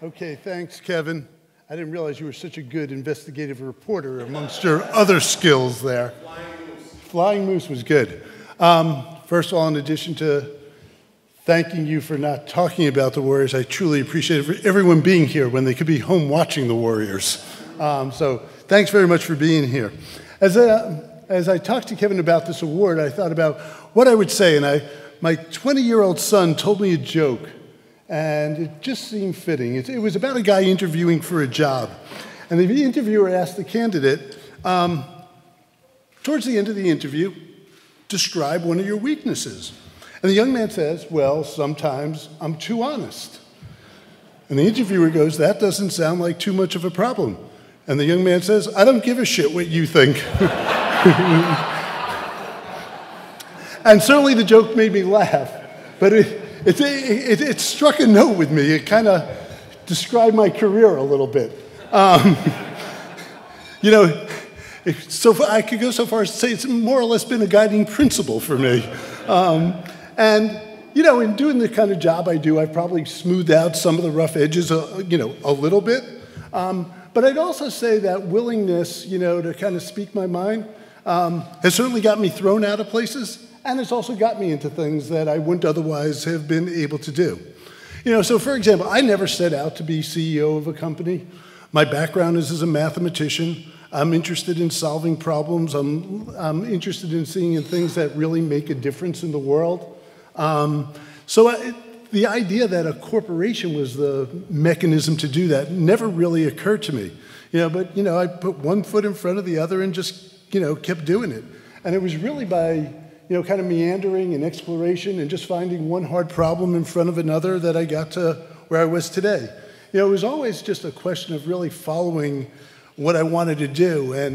Okay, thanks, Kevin. I didn't realize you were such a good investigative reporter amongst your other skills there. Flying Moose. Flying Moose was good. First of all, in addition to thanking you for not talking about the Warriors, I truly appreciate everyone being here when they could be home watching the Warriors. So thanks very much for being here. As I talked to Kevin about this award, I thought about what I would say, and my 20-year-old son told me a joke. And it just seemed fitting. It was about a guy interviewing for a job. And the interviewer asked the candidate, towards the end of the interview, describe one of your weaknesses. And the young man says, well, sometimes I'm too honest. And the interviewer goes, that doesn't sound like too much of a problem. And the young man says, I don't give a shit what you think. And certainly the joke made me laugh. But it struck a note with me. It kind of described my career a little bit. So I could go so far as to say it's more or less been a guiding principle for me. And in doing the kind of job I do, I've probably smoothed out some of the rough edges, a little bit. But I'd also say that willingness, to kind of speak my mind has certainly got me thrown out of places. And it's also got me into things that I wouldn't otherwise have been able to do. So for example, I never set out to be CEO of a company. My background is as a mathematician. I'm interested in solving problems. I'm interested in seeing things that really make a difference in the world. The idea that a corporation was the mechanism to do that never really occurred to me. But I put one foot in front of the other and just, kept doing it. And it was really by kind of meandering and exploration and just finding one hard problem in front of another that I got to where I was today. It was always just a question of really following what I wanted to do and,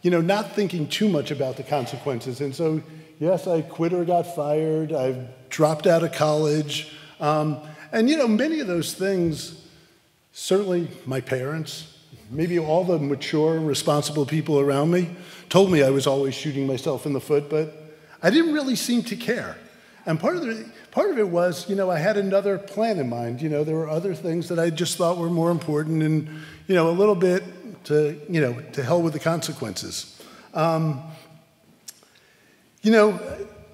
not thinking too much about the consequences. And so, yes, I quit or got fired. I've dropped out of college. Many of those things, certainly my parents, maybe all the mature, responsible people around me told me I was always shooting myself in the foot, but I didn't really seem to care. And part of it was, I had another plan in mind. There were other things that I just thought were more important and, a little bit to hell with the consequences.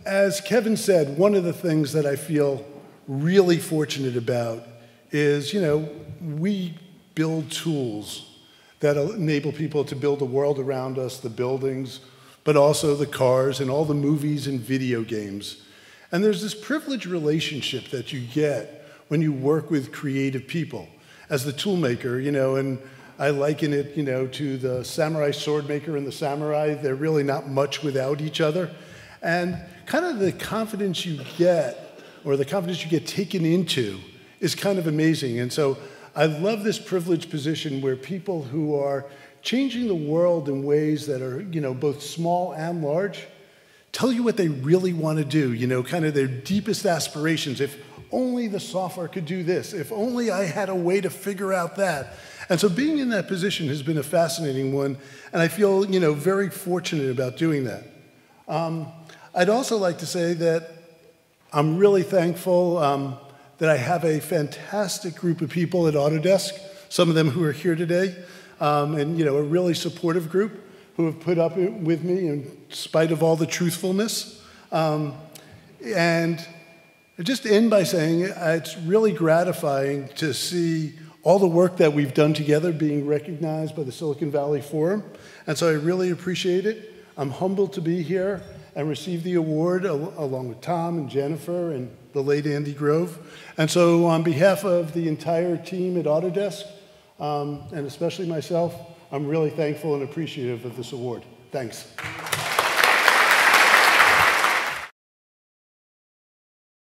As Kevin said, one of the things that I feel really fortunate about is, we build tools that enable people to build the world around us, the buildings, but also the cars and all the movies and video games. And there's this privileged relationship that you get when you work with creative people. As the tool maker, and I liken it, to the samurai sword maker and the samurai. They're really not much without each other. And kind of the confidence you get, or the confidence you get taken into, is kind of amazing. And so I love this privileged position where people who are changing the world in ways that are, both small and large, tell you what they really want to do, kind of their deepest aspirations. If only the software could do this, if only I had a way to figure out that. And so being in that position has been a fascinating one, and I feel, very fortunate about doing that. I'd also like to say that I'm really thankful that I have a fantastic group of people at Autodesk, some of them who are here today, and a really supportive group who have put up with me in spite of all the truthfulness. And I just end by saying it's really gratifying to see all the work that we've done together being recognized by the Silicon Valley Forum. And so I really appreciate it. I'm humbled to be here and receive the award along with Tom and Jennifer and the late Andy Grove. And so on behalf of the entire team at Autodesk, and especially myself, I'm really thankful and appreciative of this award. Thanks.